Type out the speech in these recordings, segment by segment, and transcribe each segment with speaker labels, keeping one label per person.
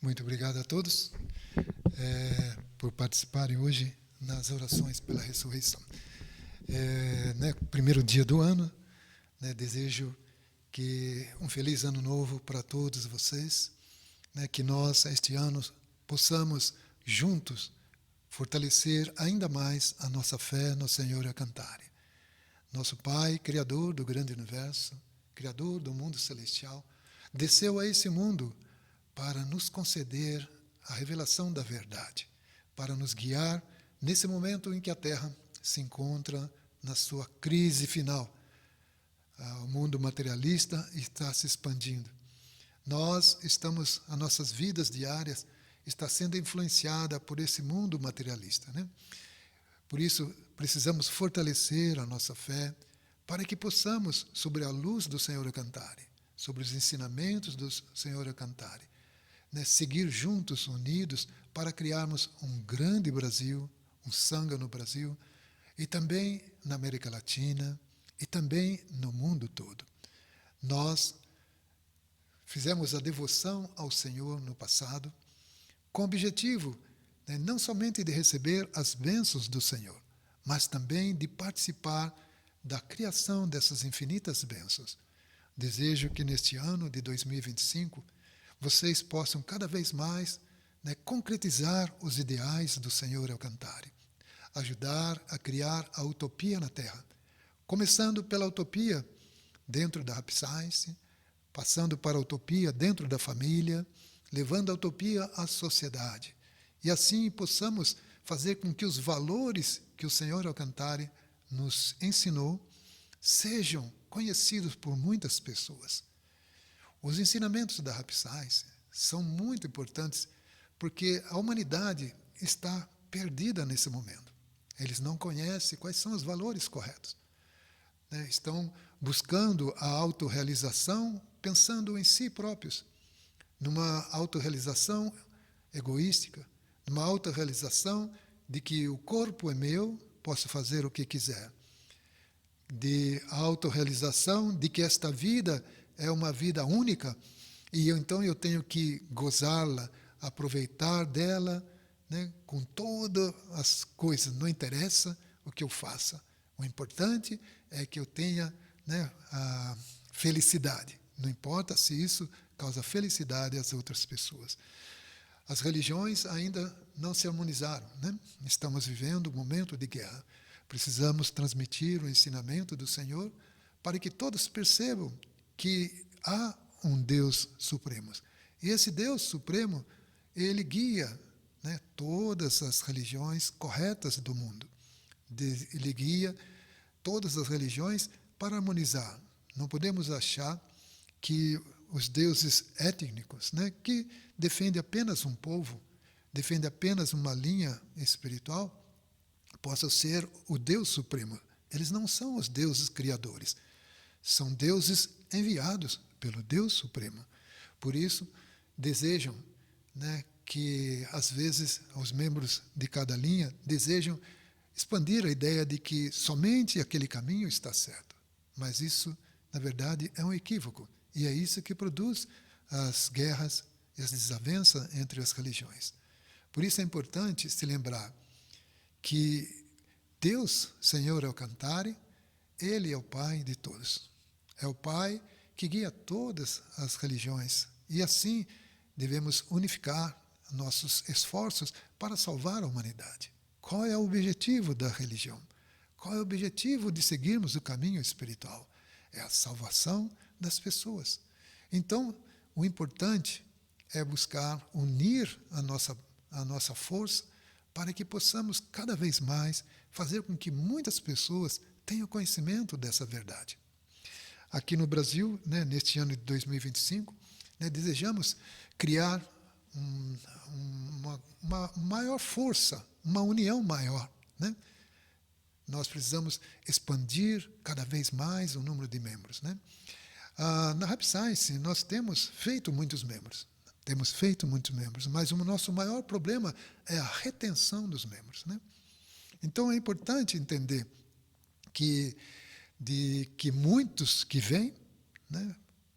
Speaker 1: Muito obrigado a todos por participarem hoje nas orações pela ressurreição. Primeiro dia do ano, desejo que um feliz ano novo para todos vocês, que nós, este ano, possamos juntos fortalecer ainda mais a nossa fé no Senhor Alcantara. Nosso Pai, Criador do grande universo, Criador do mundo celestial, desceu a esse mundo para nos conceder a revelação da verdade, para nos guiar nesse momento em que a Terra se encontra na sua crise final. O mundo materialista está se expandindo. As nossas vidas diárias está sendo influenciada por esse mundo materialista, Por isso, precisamos fortalecer a nossa fé para que possamos, sobre a luz do Senhor Alcantara, sobre os ensinamentos do Senhor Alcantara, seguir juntos, unidos, para criarmos um grande Brasil, um Sangha no Brasil, e também na América Latina, e também no mundo todo. Nós fizemos a devoção ao Senhor no passado, com o objetivo não somente de receber as bênçãos do Senhor, mas também de participar da criação dessas infinitas bênçãos. Desejo que neste ano de 2025, vocês possam cada vez mais concretizar os ideais do Senhor Alcantara, ajudar a criar a utopia na Terra, começando pela utopia dentro da Happy Science, passando para a utopia dentro da família, levando a utopia à sociedade. E assim possamos fazer com que os valores que o Senhor Alcantara nos ensinou sejam conhecidos por muitas pessoas. Os ensinamentos da Happy Science são muito importantes porque a humanidade está perdida nesse momento. Eles não conhecem quais são os valores corretos. Estão buscando a autorrealização pensando em si próprios, numa autorrealização egoística, numa autorrealização de que o corpo é meu, posso fazer o que quiser, de autorrealização de que esta vida é uma vida única e então eu tenho que gozá-la, aproveitar dela, com todas as coisas. Não interessa o que eu faça. O importante é que eu tenha a felicidade. Não importa se isso causa felicidade às outras pessoas. As religiões ainda não se harmonizaram. Estamos vivendo um momento de guerra. Precisamos transmitir o ensinamento do Senhor para que todos percebam que há um Deus Supremo. E esse Deus Supremo, ele guia todas as religiões corretas do mundo. Ele guia todas as religiões para harmonizar. Não podemos achar que os deuses étnicos, que defendem apenas um povo, defendem apenas uma linha espiritual, possam ser o Deus Supremo. Eles não são os deuses criadores. São deuses enviados pelo Deus Supremo. Por isso, desejam que, às vezes, os membros de cada linha desejam expandir a ideia de que somente aquele caminho está certo. Mas isso, na verdade, é um equívoco. E é isso que produz as guerras e as desavenças entre as religiões. Por isso é importante se lembrar que Deus, Senhor Alcantara, Ele é o Pai de todos. É o Pai que guia todas as religiões. E assim devemos unificar nossos esforços para salvar a humanidade. Qual é o objetivo da religião? Qual é o objetivo de seguirmos o caminho espiritual? É a salvação das pessoas. Então, o importante é buscar unir a nossa força para que possamos cada vez mais fazer com que muitas pessoas tenham conhecimento dessa verdade. Aqui no Brasil, neste ano de 2025, desejamos criar uma maior força, uma união maior. Nós precisamos expandir cada vez mais o número de membros. Na Happy Science, nós temos feito muitos membros. Mas o nosso maior problema é a retenção dos membros. Então, é importante entender que muitos que vêm,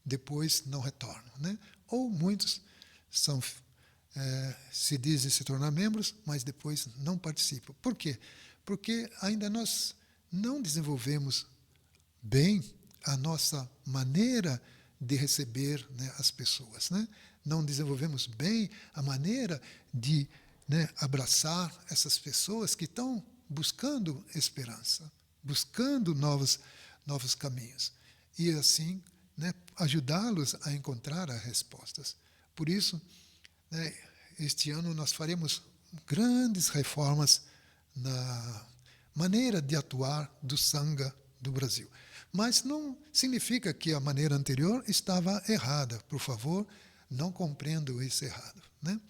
Speaker 1: depois não retornam. Ou muitos são se dizem se tornar membros, mas depois não participam. Por quê? Porque ainda nós não desenvolvemos bem a nossa maneira de receber, né, as pessoas, né? Não desenvolvemos bem a maneira de, né, abraçar essas pessoas que estão buscando esperança, buscando novos caminhos e assim, né, ajudá-los a encontrar as respostas. Por isso, né, este ano nós faremos grandes reformas na maneira de atuar do Sangha do Brasil. Mas não significa que a maneira anterior estava errada. Por favor, não compreendo isso errado, né?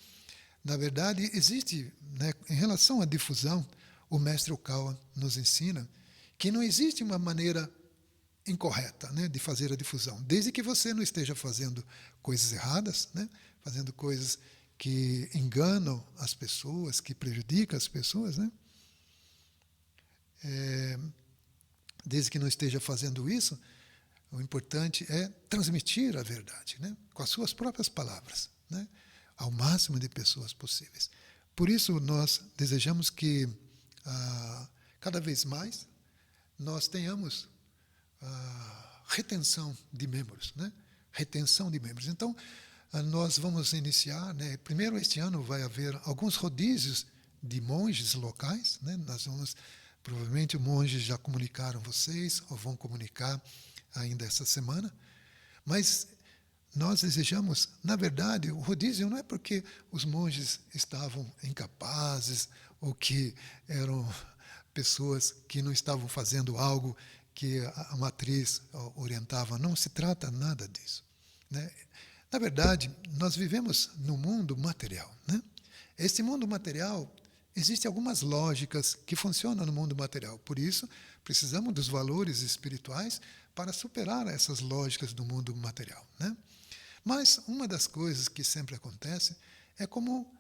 Speaker 1: Na verdade, existe, né, em relação à difusão, o mestre Okawa nos ensina que não existe uma maneira incorreta, né, de fazer a difusão, desde que você não esteja fazendo coisas erradas, né, fazendo coisas que enganam as pessoas, que prejudicam as pessoas, né? Desde que não esteja fazendo isso, o importante é transmitir a verdade, né, com as suas próprias palavras, né, ao máximo de pessoas possíveis. Por isso, nós desejamos que, cada vez mais, nós tenhamos retenção de membros, né? Retenção de membros. Então, nós vamos iniciar, né? Primeiro, este ano vai haver alguns rodízios de monges locais, né? Nós vamos, provavelmente, os monges já comunicaram vocês, ou vão comunicar ainda essa semana, mas nós desejamos, na verdade, o rodízio não é porque os monges estavam incapazes ou que eram pessoas que não estavam fazendo algo que a matriz orientava. Não se trata nada disso, né? Na verdade, nós vivemos no mundo material, né? Este mundo material, existem algumas lógicas que funcionam no mundo material. Por isso, precisamos dos valores espirituais para superar essas lógicas do mundo material, né? Mas uma das coisas que sempre acontece é como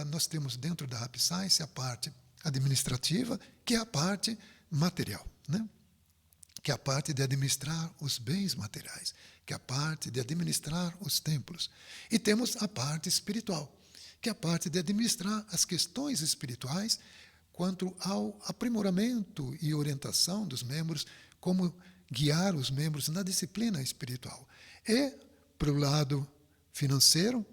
Speaker 1: nós temos dentro da Happy Science a parte administrativa, que é a parte material, né? Que é a parte de administrar os bens materiais, que é a parte de administrar os templos. E temos a parte espiritual, que é a parte de administrar as questões espirituais quanto ao aprimoramento e orientação dos membros, como guiar os membros na disciplina espiritual. E, para o lado financeiro,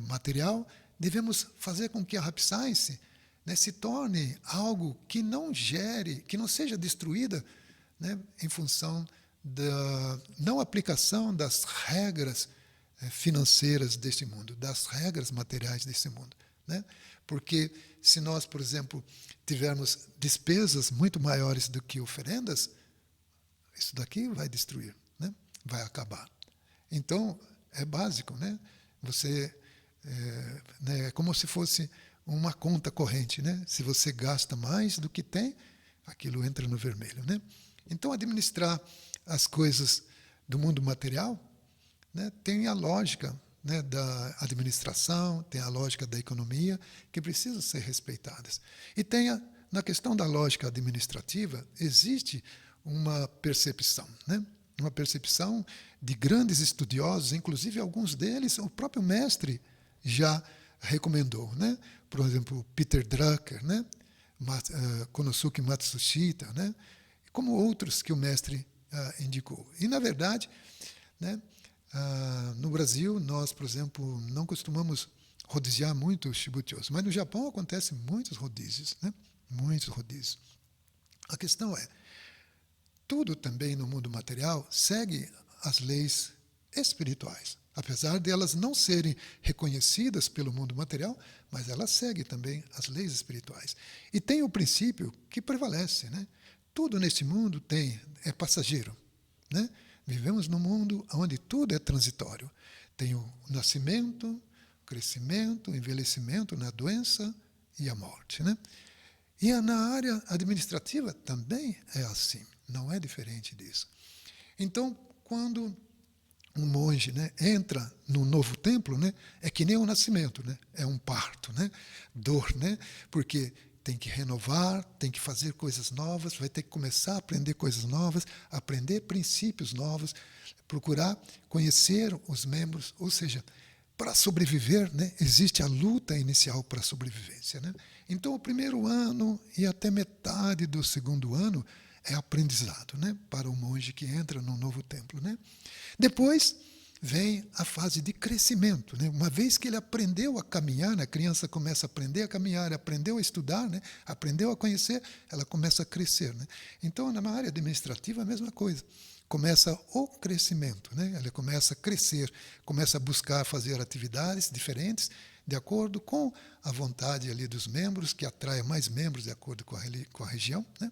Speaker 1: material, devemos fazer com que a Happy Science, né, se torne algo que não gere, que não seja destruída, né, em função da não aplicação das regras financeiras deste mundo, das regras materiais deste mundo, né? Porque se nós, por exemplo, tivermos despesas muito maiores do que oferendas, isso daqui vai destruir, né? Vai acabar. Então, é básico, né? Você é como se fosse uma conta corrente, né? Se você gasta mais do que tem, aquilo entra no vermelho, né? Então, administrar as coisas do mundo material, né, tem a lógica, né, da administração, tem a lógica da economia, que precisam ser respeitadas. E tem na questão da lógica administrativa, existe uma percepção, né? Uma percepção de grandes estudiosos, inclusive alguns deles, o próprio mestre já recomendou, né? Por exemplo, Peter Drucker, né? Konosuke Matsushita, né? Como outros que o mestre indicou. E, na verdade, né, no Brasil, nós, por exemplo, não costumamos rodiziar muito os Shibutyos, mas no Japão acontecem muitos rodízios, né? Muitos rodízios. A questão é, tudo também no mundo material segue as leis espirituais, apesar de elas não serem reconhecidas pelo mundo material, mas elas seguem também as leis espirituais. E tem o princípio que prevalece, né? Tudo neste mundo é passageiro, né? Vivemos num mundo onde tudo é transitório. Tem o nascimento, o crescimento, o envelhecimento, a doença e a morte, né? E na área administrativa também é assim, não é diferente disso. Então, quando um monge, né, entra no novo templo, né, é que nem o nascimento, né? É um parto, né? Dor, né? Porque tem que renovar, tem que fazer coisas novas, vai ter que começar a aprender coisas novas, aprender princípios novos, procurar conhecer os membros, ou seja, para sobreviver, né, existe a luta inicial para a sobrevivência, né? Então, o primeiro ano e até metade do segundo ano é aprendizado, né, para o monge que entra no novo templo, né? Depois vem a fase de crescimento, né? Uma vez que ele aprendeu a caminhar, né, a criança começa a aprender a caminhar, aprendeu a estudar, né, aprendeu a conhecer, ela começa a crescer, né? Então, na área administrativa, a mesma coisa. Começa o crescimento, né? Ela começa a crescer, começa a buscar fazer atividades diferentes de acordo com a vontade ali dos membros, que atraia mais membros de acordo com a região, né?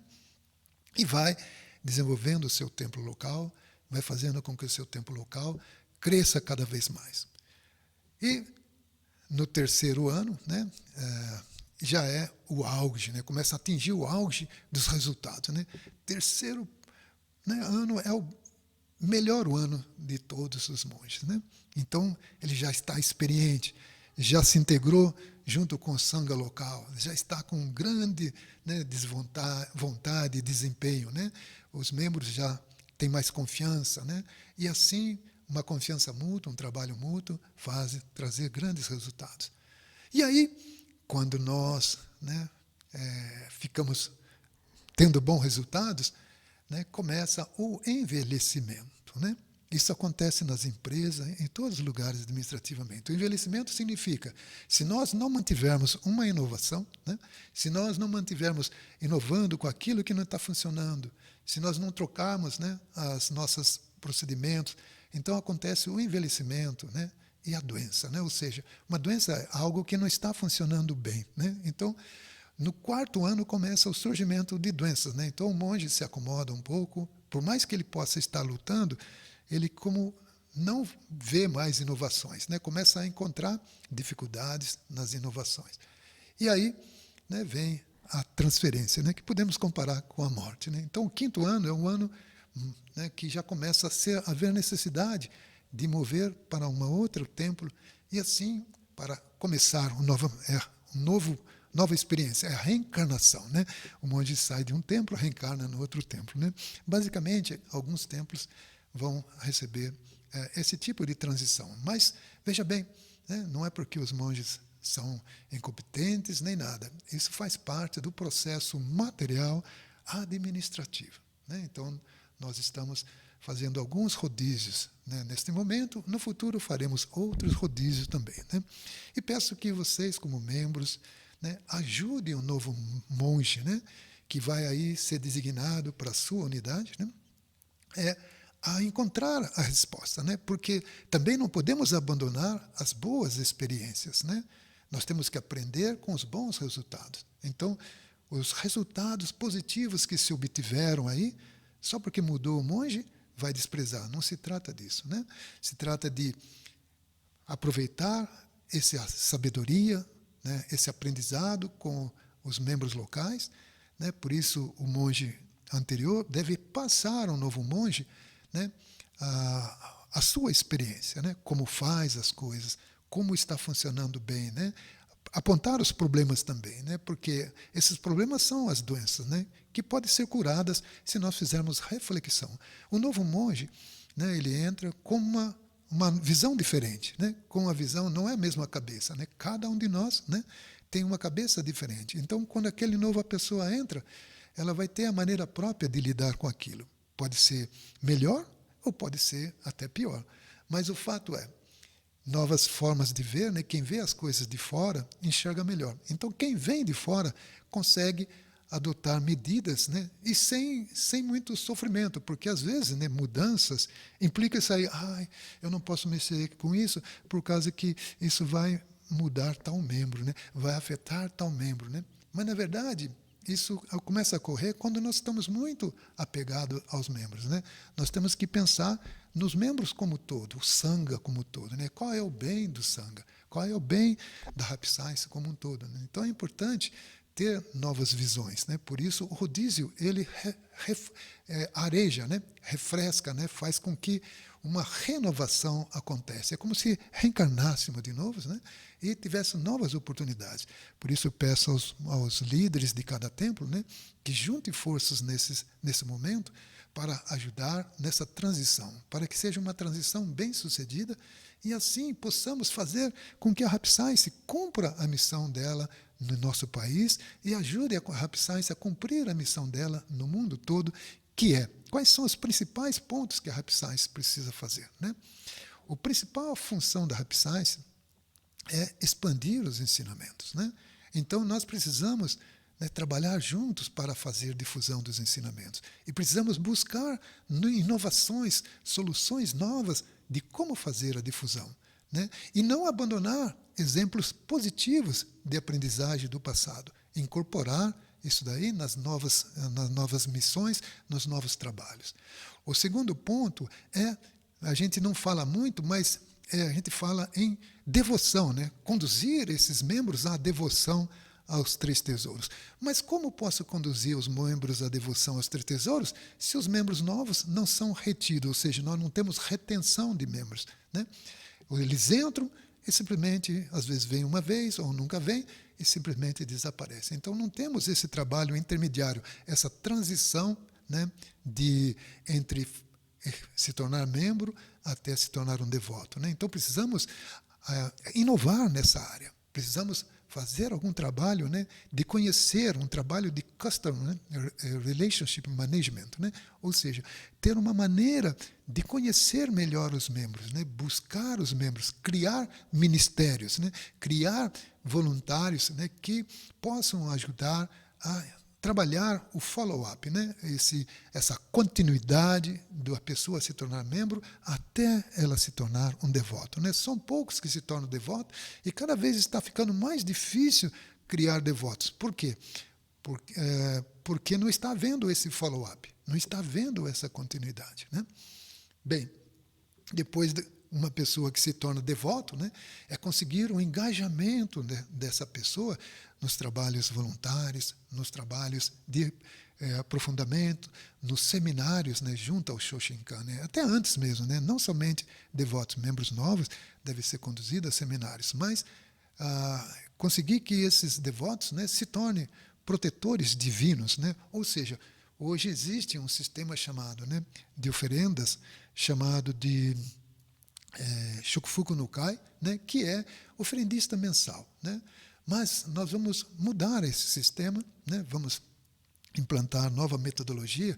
Speaker 1: E vai desenvolvendo o seu templo local, vai fazendo com que o seu templo local cresça cada vez mais. E no terceiro ano, né, já é o auge, né? Começa a atingir o auge dos resultados, né? Terceiro, né, ano é o melhor ano de todos os monges, né? Então, ele já está experiente, já se integrou junto com o sangha local, já está com grande, né, vontade e desempenho, né? Os membros já têm mais confiança, né? E assim, uma confiança mútua, um trabalho mútuo, faz trazer grandes resultados. E aí, quando nós, né, ficamos tendo bons resultados, né, começa o envelhecimento, né? Isso acontece nas empresas, em todos os lugares administrativamente. O envelhecimento significa, se nós não mantivermos uma inovação, né, se nós não mantivermos inovando com aquilo que não está funcionando, se nós não trocarmos, né, os nossos procedimentos, então acontece o envelhecimento, né, e a doença, né? Ou seja, uma doença é algo que não está funcionando bem, né? Então, no quarto ano começa o surgimento de doenças, né? Então o monge se acomoda um pouco, por mais que ele possa estar lutando, ele como não vê mais inovações, né? Começa a encontrar dificuldades nas inovações. E aí, né, vem a transferência, né, que podemos comparar com a morte, né? Então o quinto ano é um ano, né, que já começa a haver necessidade de mover para um outro templo e assim para começar nova experiência, é a reencarnação, né? O monge sai de um templo, reencarna no outro templo, né? Basicamente, alguns templos vão receber esse tipo de transição. Mas, veja bem, né, não é porque os monges são incompetentes nem nada. Isso faz parte do processo material administrativo, né? Então, nós estamos fazendo alguns rodízios, né, neste momento. No futuro, faremos outros rodízios também, né? E peço que vocês, como membros, né, ajudem o novo monge, né, que vai aí ser designado para a sua unidade, né, a encontrar a resposta, né, porque também não podemos abandonar as boas experiências, né? Nós temos que aprender com os bons resultados. Então, os resultados positivos que se obtiveram aí, só porque mudou o monge, vai desprezar. Não se trata disso, né? Se trata de aproveitar essa sabedoria, né, esse aprendizado com os membros locais, né? Por isso o monge anterior deve passar ao novo monge, né, a sua experiência, né? Como faz as coisas, como está funcionando bem, né? Apontar os problemas também, né? Porque esses problemas são as doenças, né, que podem ser curadas se nós fizermos reflexão. O novo monge, né, ele entra com uma visão diferente, né? Com uma visão, não é a mesma cabeça, né? Cada um de nós, né, tem uma cabeça diferente. Então, quando aquele nova pessoa entra, ela vai ter a maneira própria de lidar com aquilo. Pode ser melhor ou pode ser até pior. Mas o fato é, novas formas de ver, né? Quem vê as coisas de fora enxerga melhor. Então, quem vem de fora consegue adotar medidas, né, e sem muito sofrimento, porque às vezes, né, mudanças implica isso aí, eu não posso mexer com isso por causa que isso vai mudar tal membro, né, vai afetar tal membro, né? Mas na verdade isso começa a ocorrer quando nós estamos muito apegados aos membros, né? Nós temos que pensar nos membros como todo, o sangha como todo, né? Qual é o bem do sangha? Qual é o bem da Happy Science como um todo, né? Então é importante ter novas visões, né? Por isso o rodízio ele areja, né? Refresca, né? Faz com que uma renovação aconteça. É como se reencarnássemos de novo, né? E tivesse novas oportunidades. Por isso eu peço aos líderes de cada templo, né, que juntem forças nesse momento para ajudar nessa transição, para que seja uma transição bem-sucedida e assim possamos fazer com que a Happy Science cumpra a missão dela no nosso país e ajude a Happy Science a cumprir a missão dela no mundo todo, que é, quais são os principais pontos que a Happy Science precisa fazer, né? A principal função da Happy Science é expandir os ensinamentos, né? Então, nós precisamos, né, trabalhar juntos para fazer difusão dos ensinamentos. E precisamos buscar inovações, soluções novas de como fazer a difusão, né? E não abandonar exemplos positivos de aprendizagem do passado. Incorporar isso daí nas novas missões, nos novos trabalhos. O segundo ponto é, a gente não fala muito, mas a gente fala em devoção, né? Conduzir esses membros à devoção aos três tesouros. Mas como posso conduzir os membros à devoção aos três tesouros se os membros novos não são retidos, ou seja, nós não temos retenção de membros, né? Eles entram e simplesmente, às vezes, vêm uma vez ou nunca vêm e simplesmente desaparecem. Então, não temos esse trabalho intermediário, essa transição, né, entre se tornar membro até se tornar um devoto, né? Então, precisamos inovar nessa área. Precisamos fazer algum trabalho, né, de conhecer, um trabalho de Customer, né, Relationship Management, né? Ou seja, ter uma maneira de conhecer melhor os membros, né? Buscar os membros, criar ministérios, né? Criar voluntários, né, que possam ajudar a trabalhar o follow-up, né? Essa continuidade da pessoa se tornar membro até ela se tornar um devoto, né? São poucos que se tornam devotos e cada vez está ficando mais difícil criar devotos. Por quê? Porque não está havendo esse follow-up, não está havendo essa continuidade, né? Bem, depois uma pessoa que se torna devoto, né, é conseguir um engajamento, né, dessa pessoa nos trabalhos voluntários, nos trabalhos de aprofundamento, nos seminários, né, junto ao Shoshinkan, né, até antes mesmo, né, não somente devotos, membros novos devem ser conduzidos a seminários, mas conseguir que esses devotos, né, se tornem protetores divinos, né, ou seja, hoje existe um sistema chamado, né, de oferendas, chamado de Shokufuku no Kai, né, que é oferendista mensal, né? Mas nós vamos mudar esse sistema, né? Vamos implantar nova metodologia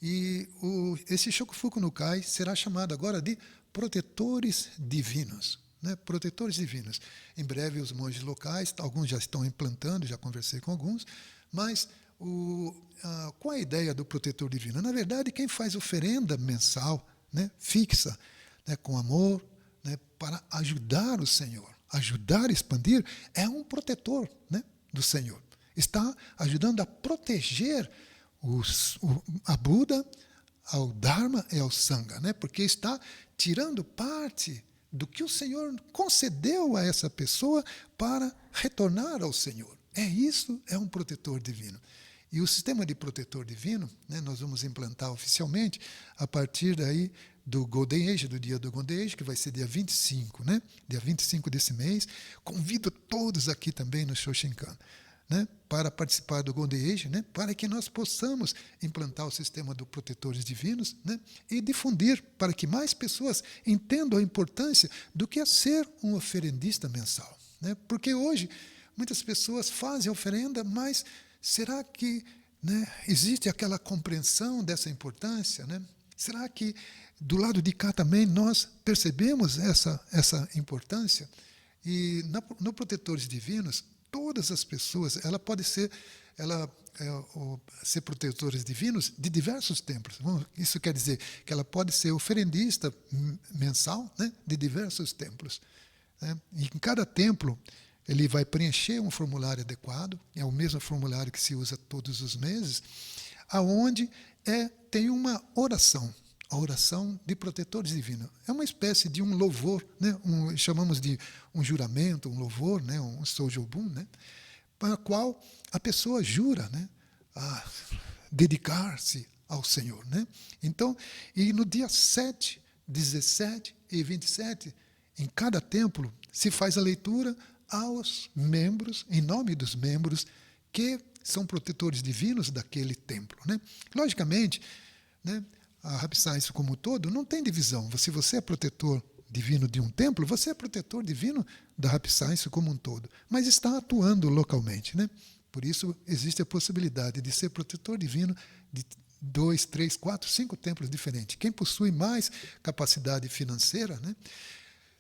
Speaker 1: e esse Shokufuku no Kai será chamado agora de protetores divinos, né? Protetores divinos. Em breve os monges locais, alguns já estão implantando, já conversei com alguns, mas qual é a ideia do protetor divino? Na verdade, quem faz oferenda mensal, né, fixa, né, com amor, né, para ajudar o Senhor, ajudar a expandir, é um protetor, né, do Senhor. Está ajudando a proteger a Buda, ao Dharma e ao Sangha, né, porque está tirando parte do que o Senhor concedeu a essa pessoa para retornar ao Senhor. Isso é um protetor divino. E o sistema de protetor divino, né, nós vamos implantar oficialmente a partir daí do Golden Age, do dia do Golden Age, que vai ser dia 25, né? Dia 25 desse mês. Convido todos aqui também no Shoshinkan, né, para participar do Golden Age, né, para que nós possamos implantar o sistema dos protetores divinos, né, e difundir para que mais pessoas entendam a importância do que é ser um oferendista mensal, né? Porque hoje muitas pessoas fazem oferenda, mas será que, né, existe aquela compreensão dessa importância, né? Será que do lado de cá também nós percebemos essa importância? E no Protetores Divinos, todas as pessoas, ser protetores divinos de diversos templos. Isso quer dizer que ela pode ser oferendista mensal, né, de diversos templos, né? E em cada templo ele vai preencher um formulário adequado, é o mesmo formulário que se usa todos os meses, aonde tem uma oração, a oração de protetores divinos. É uma espécie de um louvor, né? Chamamos de um juramento, um louvor, né? Um sojobun, né? Para a qual a pessoa jura, né, a dedicar-se ao Senhor, né? Então, e no dia 7, 17 e 27, em cada templo, se faz a leitura aos membros, em nome dos membros, que são protetores divinos daquele templo, né? Logicamente, né, a Happy Science como um todo não tem divisão. Se você é protetor divino de um templo, você é protetor divino da Happy Science como um todo, mas está atuando localmente, né? Por isso, existe a possibilidade de ser protetor divino de 2, 3, 4, 5 templos diferentes. Quem possui mais capacidade financeira, né,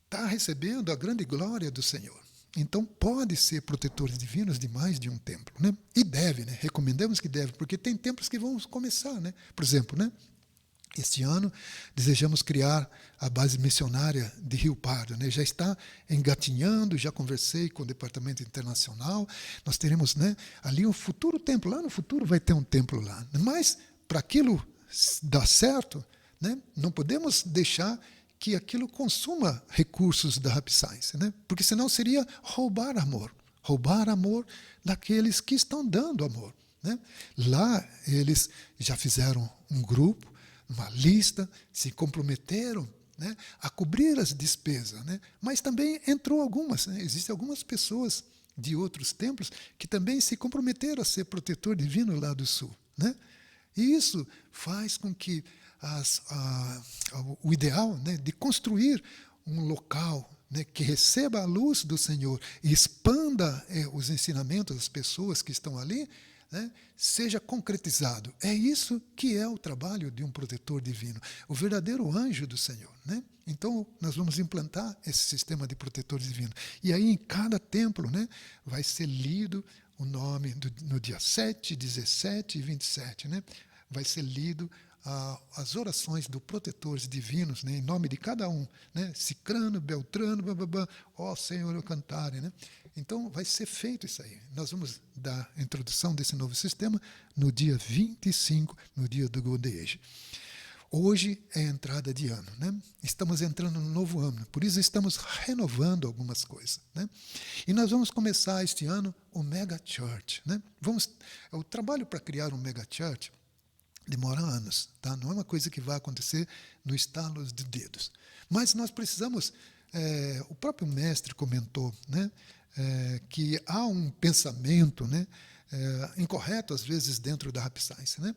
Speaker 1: está recebendo a grande glória do Senhor. Então, pode ser protetores divinos de mais de um templo, né? E deve, né? Recomendamos que deve, porque tem templos que vão começar, né? Por exemplo, né? Este ano, desejamos criar a base missionária de Rio Pardo, né? Já está engatinhando, já conversei com o Departamento Internacional, nós teremos, né, ali um futuro templo, lá no futuro vai ter um templo lá. Mas, para aquilo dar certo, né, não podemos deixar que aquilo consuma recursos da Happy Science, né? Porque senão seria roubar amor daqueles que estão dando amor, né? Lá eles já fizeram um grupo, uma lista, se comprometeram, né, a cobrir as despesas, né? Mas também entrou algumas, né? Existem algumas pessoas de outros templos que também se comprometeram a ser protetor divino lá do sul, né? E isso faz com que o ideal, né, de construir um local, né, que receba a luz do Senhor e expanda os ensinamentos das pessoas que estão ali, né, seja concretizado. É isso que é o trabalho de um protetor divino, o verdadeiro anjo do Senhor, né? Então, nós vamos implantar esse sistema de protetor divino. E aí, em cada templo, né, vai ser lido o nome no dia 7, 17 e 27, né? Vai ser lido as orações dos protetores divinos, né, em nome de cada um, né? Cicrano, Beltrano, ó Senhor, eu cantare, né? Então, vai ser feito isso aí. Nós vamos dar a introdução desse novo sistema no dia 25, no dia do Golden Age. Hoje é a entrada de ano, né? Estamos entrando no novo ano, por isso estamos renovando algumas coisas, né? E nós vamos começar este ano o Mega Church, né? O trabalho para criar um Mega Church demora anos, tá? Não é uma coisa que vai acontecer no estalo de dedos. Mas nós precisamos, o próprio mestre comentou, né, que há um pensamento, né, incorreto, às vezes, dentro da Happy Science, né?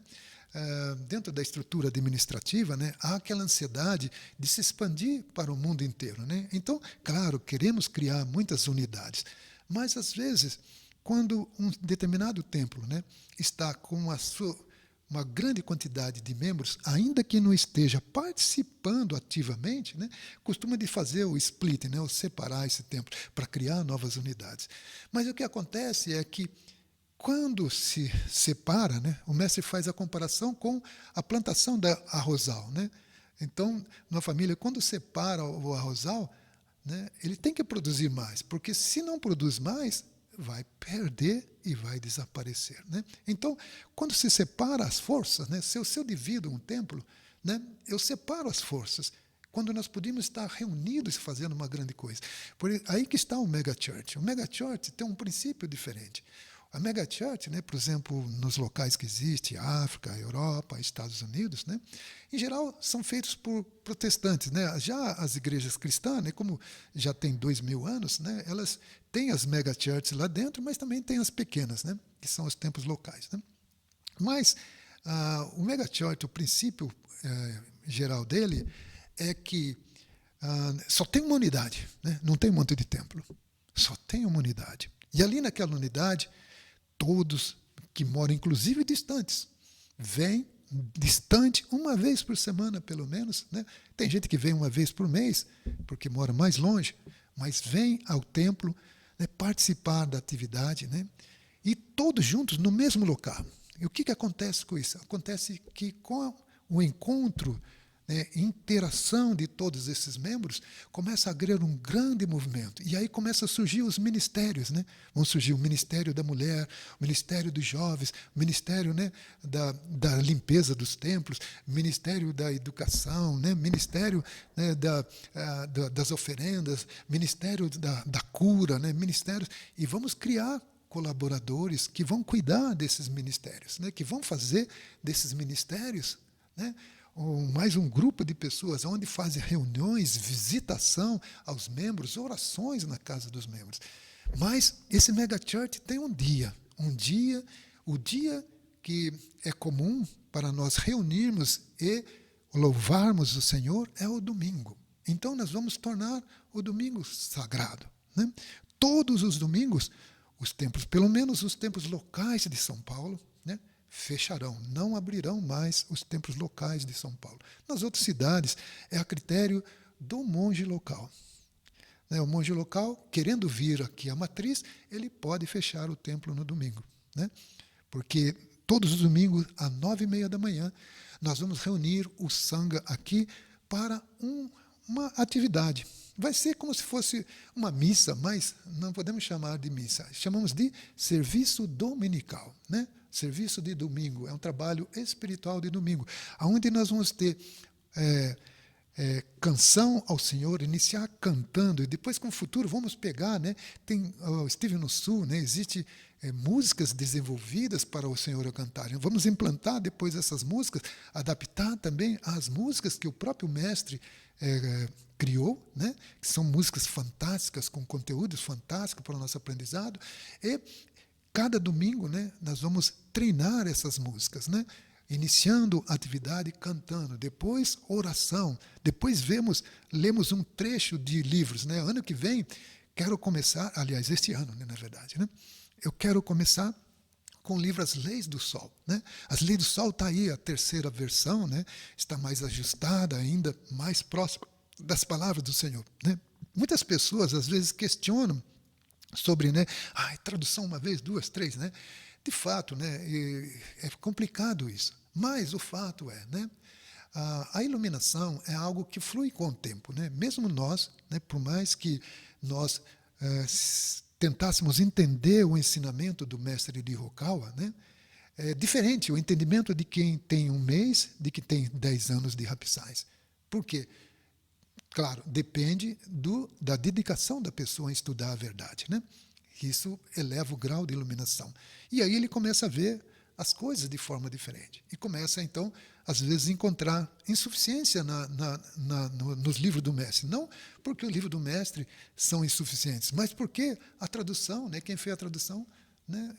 Speaker 1: Dentro da estrutura administrativa, né, há aquela ansiedade de se expandir para o mundo inteiro, né? Então, claro, queremos criar muitas unidades, mas, às vezes, quando um determinado templo, né, está com uma grande quantidade de membros, ainda que não esteja participando ativamente, né, costuma de fazer o split, né, o separar esse templo para criar novas unidades. Mas o que acontece é que, quando se separa, né, o mestre faz a comparação com a plantação da arrozal, né? Então, numa família, quando separa o arrozal, né, ele tem que produzir mais, porque se não produz mais, vai perder e vai desaparecer, né? Então, quando se separa as forças, né, se eu divido um templo, né, eu separo as forças, quando nós podíamos estar reunidos fazendo uma grande coisa. Por aí que está o Mega Church. O Mega Church tem um princípio diferente. A Mega Church, né, por exemplo, nos locais que existe, África, Europa, Estados Unidos, né, em geral são feitos por protestantes, né? Já as igrejas cristãs, né, como já tem 2000 anos, né, elas têm as Mega Churches lá dentro, mas também tem as pequenas, né, que são os templos locais, né? Mas o Mega Church, o princípio geral dele é que só tem uma unidade, né? Não tem um monte de templo, só tem uma unidade. E ali naquela unidade, todos que moram, inclusive distantes, vêm distante uma vez por semana, pelo menos, né? Tem gente que vem uma vez por mês, porque mora mais longe, mas vem ao templo, né, participar da atividade, né? E todos juntos no mesmo local. E o que acontece com isso? Acontece que, com o encontro, né, interação de todos esses membros, começa a haver um grande movimento. E aí começam a surgir os ministérios, né? Vão surgir o Ministério da Mulher, o Ministério dos Jovens, o Ministério, né, da limpeza dos templos, o Ministério da Educação, né, Ministério, né, das oferendas, Ministério da cura, né, ministérios. E vamos criar colaboradores que vão cuidar desses ministérios, né, que vão fazer desses ministérios, né, mais um grupo de pessoas onde fazem reuniões, visitação aos membros, orações na casa dos membros. Mas esse Mega Church tem o dia que é comum para nós reunirmos e louvarmos o Senhor é o domingo. Então, nós vamos tornar o domingo sagrado, né? Todos os domingos, os templos, pelo menos os templos locais de São Paulo, né, fecharão, não abrirão mais os templos locais de São Paulo. Nas outras cidades, é a critério do monge local. O monge local, querendo vir aqui à matriz, ele pode fechar o templo no domingo, né? Porque todos os domingos, às 9h30 da manhã, nós vamos reunir o Sangha aqui para uma atividade. Vai ser como se fosse uma missa, mas não podemos chamar de missa. Chamamos de serviço dominical, né? Serviço de domingo. É um trabalho espiritual de domingo, onde nós vamos ter canção ao Senhor, iniciar cantando, e depois com o futuro vamos pegar, né? Estive no Sul, né? Existe músicas desenvolvidas para o Senhor cantar. Vamos implantar depois essas músicas, adaptar também as músicas que o próprio mestre criou, né? Que são músicas fantásticas, com conteúdos fantásticos para o nosso aprendizado. E cada domingo, né, nós vamos treinar essas músicas, né? Iniciando a atividade cantando, depois oração, depois lemos um trecho de livros, né? Ano que vem quero começar, aliás, este ano, né, na verdade, né? Eu quero começar com o livro As Leis do Sol, né? As Leis do Sol está aí, a terceira versão, né? Está mais ajustada ainda, mais próxima das palavras do Senhor, né? Muitas pessoas às vezes questionam sobre, né? Tradução uma vez, duas, três, né? De fato, né? É complicado isso, mas o fato é, né? A iluminação é algo que flui com o tempo, né? Mesmo nós, né? Por mais que nós tentássemos entender o ensinamento do mestre de Hirokawa, né? É diferente o entendimento de quem tem um mês de que tem 10 anos de Rapsais. Por quê? Claro, depende da dedicação da pessoa em estudar a verdade, né? Isso eleva o grau de iluminação. E aí ele começa a ver as coisas de forma diferente. E começa, então, às vezes, a encontrar insuficiência nos livros do mestre. Não porque o livro do mestre são insuficientes, mas porque a tradução, né, quem fez a tradução, né,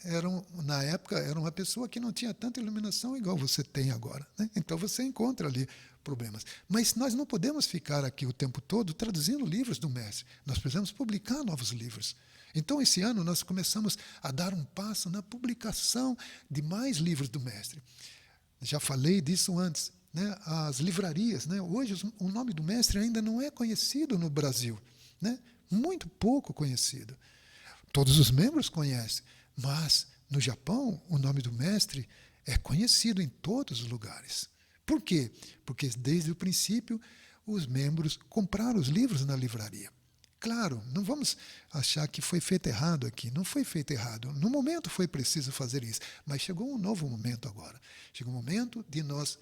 Speaker 1: na época, era uma pessoa que não tinha tanta iluminação igual você tem agora, né? Então você encontra ali problemas. Mas nós não podemos ficar aqui o tempo todo traduzindo livros do mestre. Nós precisamos publicar novos livros. Então, esse ano, nós começamos a dar um passo na publicação de mais livros do mestre. Já falei disso antes, né? As livrarias, né? Hoje, o nome do mestre ainda não é conhecido no Brasil, né? Muito pouco conhecido. Todos os membros conhecem, mas no Japão, o nome do mestre é conhecido em todos os lugares. Por quê? Porque desde o princípio os membros compraram os livros na livraria. Claro, não vamos achar que foi feito errado aqui. Não foi feito errado. No momento foi preciso fazer isso, mas chegou um novo momento agora. Chegou o momento de nós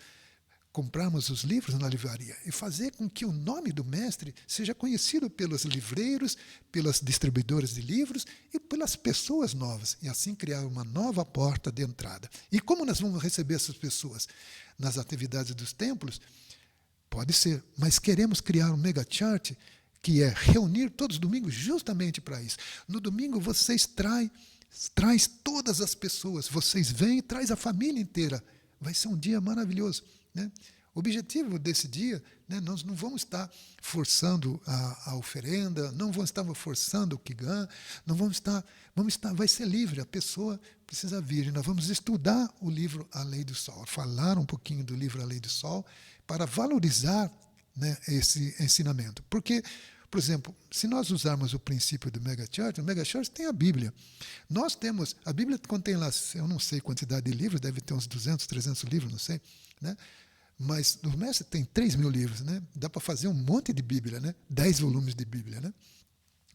Speaker 1: comprarmos os livros na livraria e fazer com que o nome do mestre seja conhecido pelos livreiros, pelas distribuidoras de livros e pelas pessoas novas, e assim criar uma nova porta de entrada. E como nós vamos receber essas pessoas? Nas atividades dos templos? Pode ser, mas queremos criar um mega chart que é reunir todos os domingos justamente para isso. No domingo vocês traz todas as pessoas, vocês vêm e traz a família inteira. Vai ser um dia maravilhoso, né? O objetivo desse dia, né, nós não vamos estar forçando a oferenda, não vamos estar forçando o Kigan, não vamos estar, vai ser livre, a pessoa precisa vir. Nós vamos estudar o livro A Lei do Sol, falar um pouquinho do livro A Lei do Sol, para valorizar, né, esse ensinamento. Porque, por exemplo, se nós usarmos o princípio do Mega Church, o Mega Church tem a Bíblia. Nós temos, a Bíblia contém lá, eu não sei a quantidade de livros, deve ter uns 200, 300 livros, não sei, né? Mas o mestre tem 3.000 livros, né? Dá para fazer um monte de Bíblia, né? 10 volumes de Bíblia, né?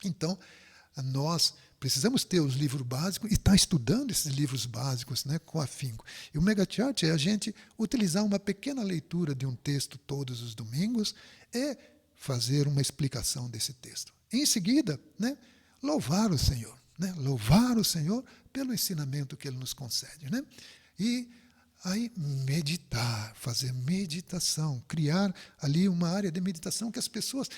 Speaker 1: Então, nós precisamos ter os livros básicos e estar estudando esses livros básicos, né, com afinco. E o Mega Chart é a gente utilizar uma pequena leitura de um texto todos os domingos e fazer uma explicação desse texto. Em seguida, né, louvar o Senhor, né? Louvar o Senhor pelo ensinamento que Ele nos concede, né? E aí meditar, fazer meditação, criar ali uma área de meditação que as pessoas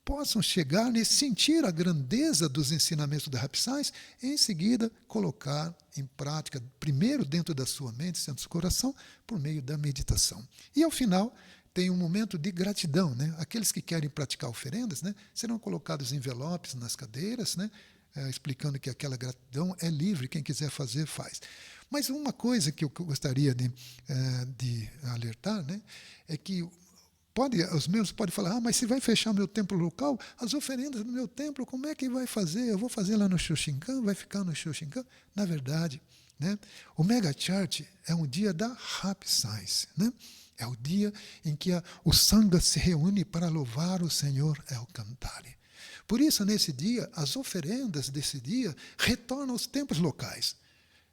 Speaker 1: possam chegar e sentir a grandeza dos ensinamentos da Rapsais e, em seguida, colocar em prática, primeiro dentro da sua mente, dentro do seu coração, por meio da meditação. E, ao final, tem um momento de gratidão, né? Aqueles que querem praticar oferendas, né, serão colocados envelopes nas cadeiras, né, explicando que aquela gratidão é livre, quem quiser fazer, faz. Mas uma coisa que eu gostaria de alertar, né, é que os membros podem falar, mas se vai fechar o meu templo local, as oferendas do meu templo, como é que vai fazer? Eu vou fazer lá no Shoshinkan, vai ficar no Shoshinkan? Na verdade, né, o Mega Chart é um dia da Happy Science, né? É o dia em que o Sangha se reúne para louvar o Senhor El Cantare. Por isso, nesse dia, as oferendas desse dia retornam aos templos locais.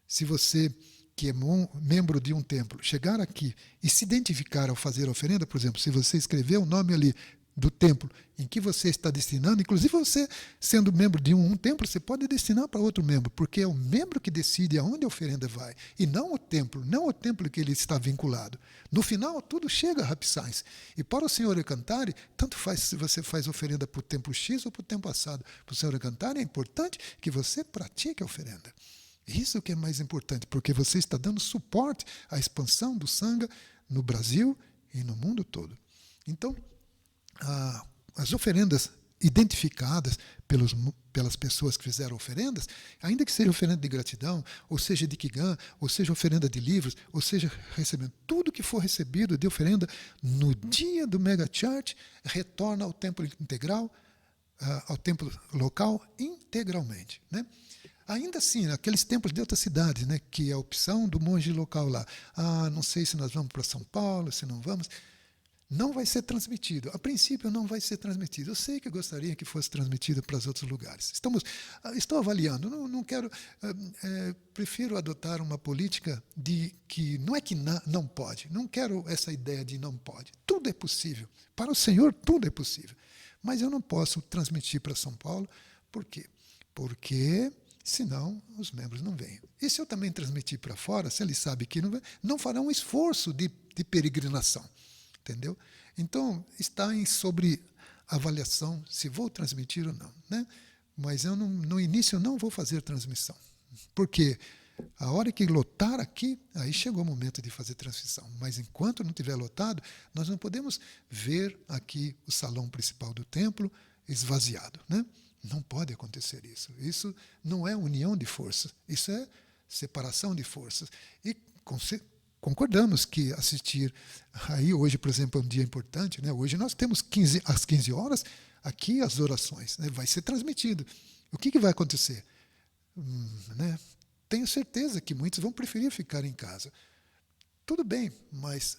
Speaker 1: Se você, que é membro de um templo, chegar aqui e se identificar ao fazer a oferenda, por exemplo, se você escrever o nome ali do templo em que você está destinando, inclusive você, sendo membro de um templo, você pode destinar para outro membro, porque é o membro que decide aonde a oferenda vai, e não o templo que ele está vinculado. No final, tudo chega a Happy Science. E para o Senhor Ekantari, tanto faz se você faz oferenda para o templo X ou para o templo assado. Para o Senhor Ekantari é importante que você pratique a oferenda. Isso que é mais importante, porque você está dando suporte à expansão do Sangha no Brasil e no mundo todo. Então, as oferendas identificadas pelas pessoas que fizeram oferendas, ainda que seja oferenda de gratidão, ou seja de Kigan, ou seja oferenda de livros, ou seja recebendo tudo que for recebido de oferenda no dia do Mega Chart, retorna ao templo integral, ao templo local integralmente, né? Ainda assim, aqueles templos de outras cidades, né, que é a opção do monge local lá. Não sei se nós vamos para São Paulo, se não vamos. Não vai ser transmitido. A princípio, não vai ser transmitido. Eu sei que gostaria que fosse transmitido para os outros lugares. Estou avaliando. Não quero. Prefiro adotar uma política de que não é que não pode. Não quero essa ideia de não pode. Tudo é possível. Para o Senhor, tudo é possível. Mas eu não posso transmitir para São Paulo. Por quê? Porque senão os membros não vêm. E se eu também transmitir para fora, se ele sabe que não vem, não fará um esforço de peregrinação. Entendeu? Então, está sobre avaliação se vou transmitir ou não, né? Mas eu no início não vou fazer transmissão. Porque a hora que lotar aqui, aí chegou o momento de fazer transmissão. Mas enquanto não estiver lotado, nós não podemos ver aqui o salão principal do templo esvaziado, né? Não pode acontecer isso. Isso não é união de forças, isso é separação de forças. E concordamos que assistir aí hoje, por exemplo, é um dia importante, né? Hoje nós temos às 15 horas aqui as orações, né? Vai ser transmitido. O que vai acontecer? Né? Tenho certeza que muitos vão preferir ficar em casa. Tudo bem, mas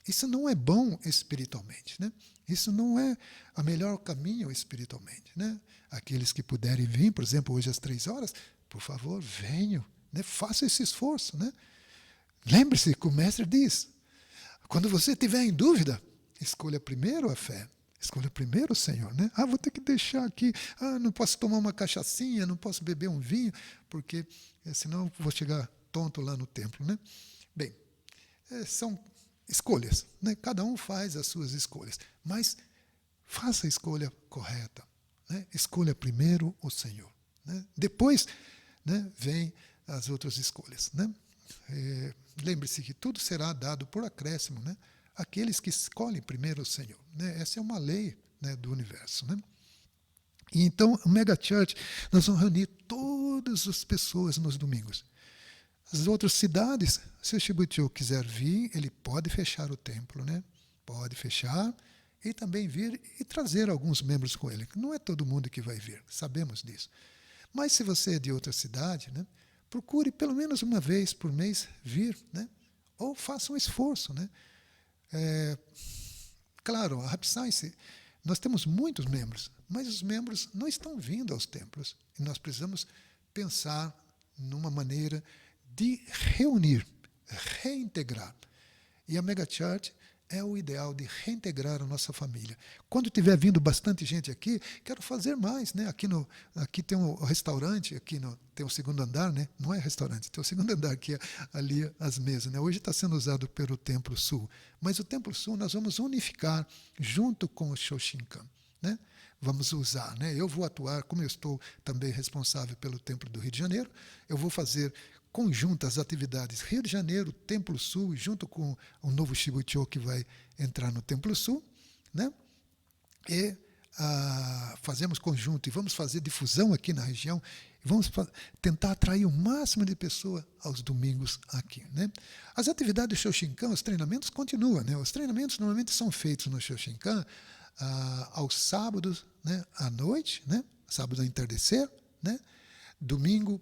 Speaker 1: isso não é bom espiritualmente, né? Isso não é o melhor caminho espiritualmente, né? Aqueles que puderem vir, por exemplo, hoje às 3 horas, por favor, venham, né? Faça esse esforço, né? Lembre-se que o mestre diz, quando você estiver em dúvida, escolha primeiro a fé, escolha primeiro o Senhor, né? Vou ter que deixar aqui, não posso tomar uma cachaçinha, não posso beber um vinho, porque senão vou chegar tonto lá no templo, né? Bem, são escolhas, né? Cada um faz as suas escolhas, mas faça a escolha correta, né? Escolha primeiro o Senhor, né? Depois, né, vem as outras escolhas, né? Lembre-se que tudo será dado por acréscimo, né? Aqueles que escolhem primeiro o Senhor, né? Essa é uma lei, né, do universo, né? E então, o Mega Church, nós vamos reunir todas as pessoas nos domingos. As outras cidades, se o Shibucho quiser vir, ele pode fechar o templo, né? Pode fechar e também vir e trazer alguns membros com ele. Não é todo mundo que vai vir, sabemos disso. Mas se você é de outra cidade, né, procure pelo menos uma vez por mês vir, né? Ou faça um esforço, né? Claro, a Happy Science, nós temos muitos membros, mas os membros não estão vindo aos templos. E nós precisamos pensar numa maneira de reunir, reintegrar. E a Mega Church é o ideal de reintegrar a nossa família. Quando tiver vindo bastante gente aqui, quero fazer mais, né? Aqui tem um restaurante, tem o segundo andar, né? Não é restaurante, tem o segundo andar que é ali as mesas, né? Hoje está sendo usado pelo Templo Sul, mas o Templo Sul nós vamos unificar junto com o Shoshinkan, né? Vamos usar, né? Eu vou atuar, como eu estou também responsável pelo Templo do Rio de Janeiro, eu vou fazer conjunta as atividades Rio de Janeiro, Templo Sul, junto com o novo Shibucho que vai entrar no Templo Sul, né? E fazemos conjunto e vamos fazer difusão aqui na região, vamos tentar atrair o máximo de pessoas aos domingos aqui, né? As atividades do Shoshinkan, os treinamentos continuam, né? Os treinamentos normalmente são feitos no Shoshinkan aos sábados, né, à noite, né? Sábado ao entardecer, né? Domingo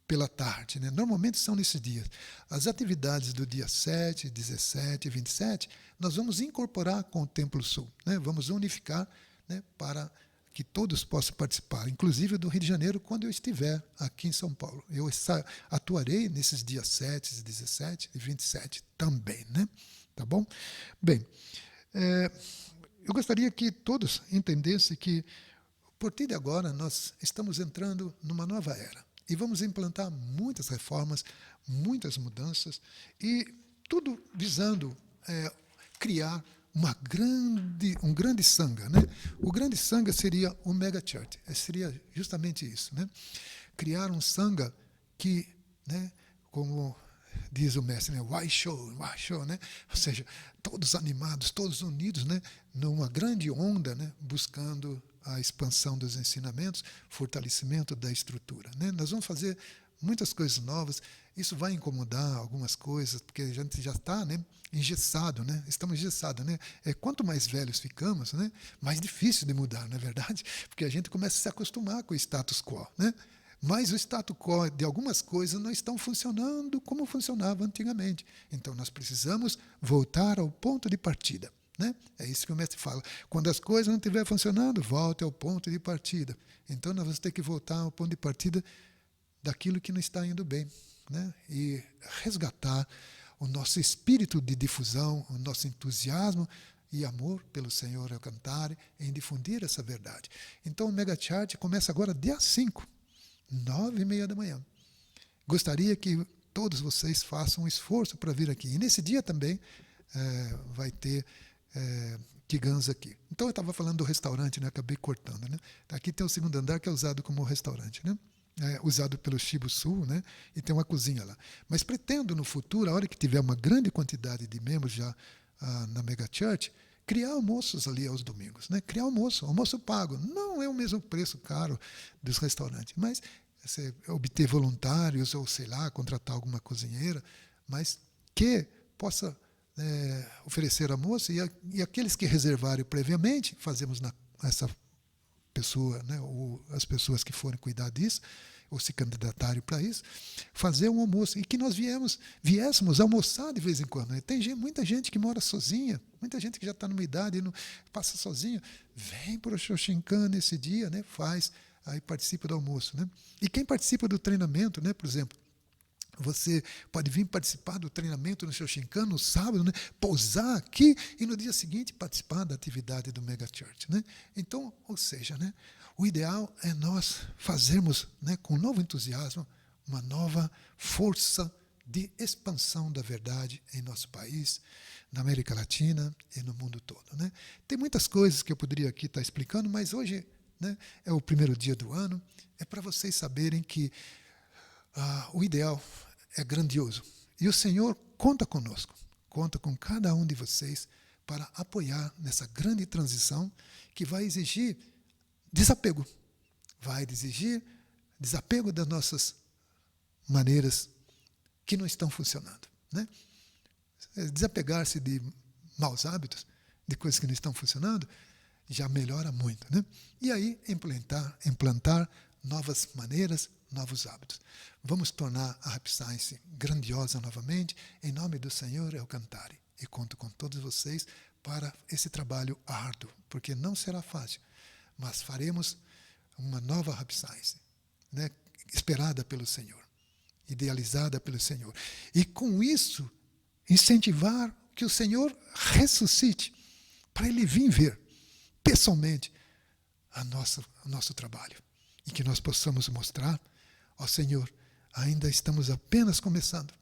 Speaker 1: pela tarde, né? Normalmente são nesses dias. As atividades do dia 7, 17 e 27, nós vamos incorporar com o Templo Sul, né? Vamos unificar, né, para que todos possam participar, inclusive do Rio de Janeiro, quando eu estiver aqui em São Paulo. Eu atuarei nesses dias 7, 17 e 27 também, né? Tá bom? Bem, eu gostaria que todos entendessem que, a partir de agora, nós estamos entrando numa nova era e vamos implantar muitas reformas, muitas mudanças, e tudo visando criar um grande sangha, né? O grande sangha seria o mega church, seria justamente isso, né? Criar um sangha que, né, como diz o mestre, né, why show, né? Ou seja, todos animados, todos unidos, né, numa grande onda, né, buscando a expansão dos ensinamentos, fortalecimento da estrutura, né? Nós vamos fazer muitas coisas novas. Isso vai incomodar algumas coisas, porque a gente já está, né, engessado, né? Estamos engessados, né? Quanto mais velhos ficamos, né, mais difícil de mudar, não é verdade? Porque a gente começa a se acostumar com o status quo, né? Mas o status quo de algumas coisas não estão funcionando como funcionava antigamente. Então, nós precisamos voltar ao ponto de partida, né? É isso que o mestre fala. Quando as coisas não estiverem funcionando, volte ao ponto de partida. Então, nós vamos ter que voltar ao ponto de partida daquilo que não está indo bem, né? E resgatar o nosso espírito de difusão, o nosso entusiasmo e amor pelo Senhor Alcantara em difundir essa verdade. Então, o Mega Chart começa agora dia 5, 9h30 da manhã. Gostaria que todos vocês façam um esforço para vir aqui. E nesse dia também vai ter Kiganza aqui. Então, eu estava falando do restaurante, né? Acabei cortando, né? Aqui tem o segundo andar que é usado como restaurante, né? Usado pelo Shibu Sul, né? E tem uma cozinha lá. Mas pretendo, no futuro, a hora que tiver uma grande quantidade de membros já na Mega Church, criar almoços ali aos domingos, né? Criar almoço pago. Não é o mesmo preço caro dos restaurantes, mas você obter voluntários ou, sei lá, contratar alguma cozinheira, mas que possa oferecer almoço, e aqueles que reservarem previamente, fazemos essa pessoa, né, ou as pessoas que forem cuidar disso, ou se candidatarem para isso, fazer um almoço, e que nós viéssemos almoçar de vez em quando. Tem muita gente que mora sozinha, muita gente que já está numa idade e não passa sozinha, vem para o Shoshinkan nesse dia, né, aí participa do almoço, né? E quem participa do treinamento, né, por exemplo, você pode vir participar do treinamento no Shoshinkan no sábado, né? Pousar aqui e no dia seguinte participar da atividade do Mega Church, né? Então, ou seja, né, o ideal é nós fazermos, né, com um novo entusiasmo, uma nova força de expansão da verdade em nosso país, na América Latina e no mundo todo, né? Tem muitas coisas que eu poderia aqui estar explicando, mas hoje, né, é o primeiro dia do ano, é para vocês saberem que o ideal é grandioso. E o Senhor conta conosco, conta com cada um de vocês para apoiar nessa grande transição que vai exigir desapego. Vai exigir desapego das nossas maneiras que não estão funcionando, né? Desapegar-se de maus hábitos, de coisas que não estão funcionando, já melhora muito, né? E aí implantar novas maneiras, novos hábitos. Vamos tornar a Happy Science grandiosa novamente, em nome do Senhor Alcantara. E conto com todos vocês para esse trabalho árduo, porque não será fácil, mas faremos uma nova Happy Science, né, esperada pelo Senhor, idealizada pelo Senhor. E com isso, incentivar que o Senhor ressuscite, para Ele vir ver pessoalmente o nosso trabalho. E que nós possamos mostrar, ó Senhor, ainda estamos apenas começando,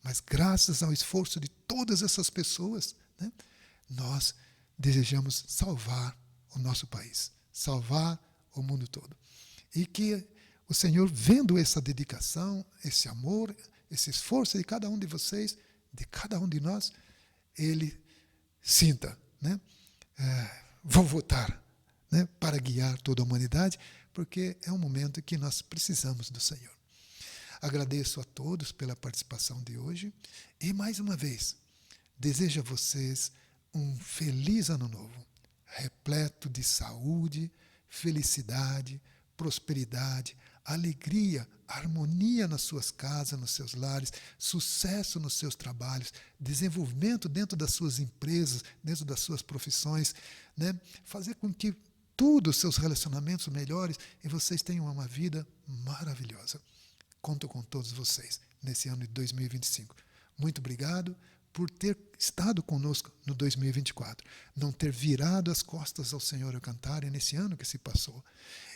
Speaker 1: mas graças ao esforço de todas essas pessoas, né, nós desejamos salvar o nosso país, salvar o mundo todo. E que o Senhor, vendo essa dedicação, esse amor, esse esforço de cada um de vocês, de cada um de nós, ele sinta, né? Vou votar, né? Para guiar toda a humanidade, porque é um momento que nós precisamos do Senhor. Agradeço a todos pela participação de hoje e, mais uma vez, desejo a vocês um feliz ano novo, repleto de saúde, felicidade, prosperidade, alegria, harmonia nas suas casas, nos seus lares, sucesso nos seus trabalhos, desenvolvimento dentro das suas empresas, dentro das suas profissões, né? Fazer com que os seus relacionamentos melhores e vocês tenham uma vida maravilhosa. Conto com todos vocês nesse ano de 2025. Muito obrigado por ter estado conosco no 2024, não ter virado as costas ao Senhor Alcântara nesse ano que se passou.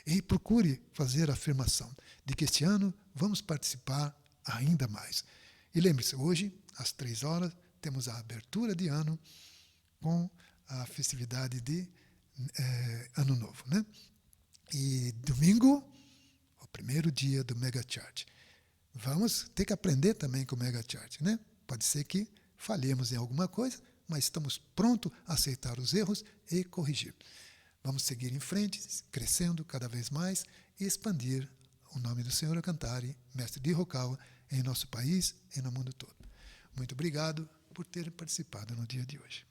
Speaker 1: E procure fazer a afirmação de que este ano vamos participar ainda mais. E lembre-se, hoje, às 3 horas, temos a abertura de ano com a festividade de Ano Novo, né? E domingo, o primeiro dia do Mega Church. Vamos ter que aprender também com o Mega Church, né? Pode ser que falhemos em alguma coisa, mas estamos prontos a aceitar os erros e corrigir. Vamos seguir em frente, crescendo cada vez mais e expandir o nome do Senhor Alcântara, mestre de Hirokawa, em nosso país e no mundo todo. Muito obrigado por ter participado no dia de hoje.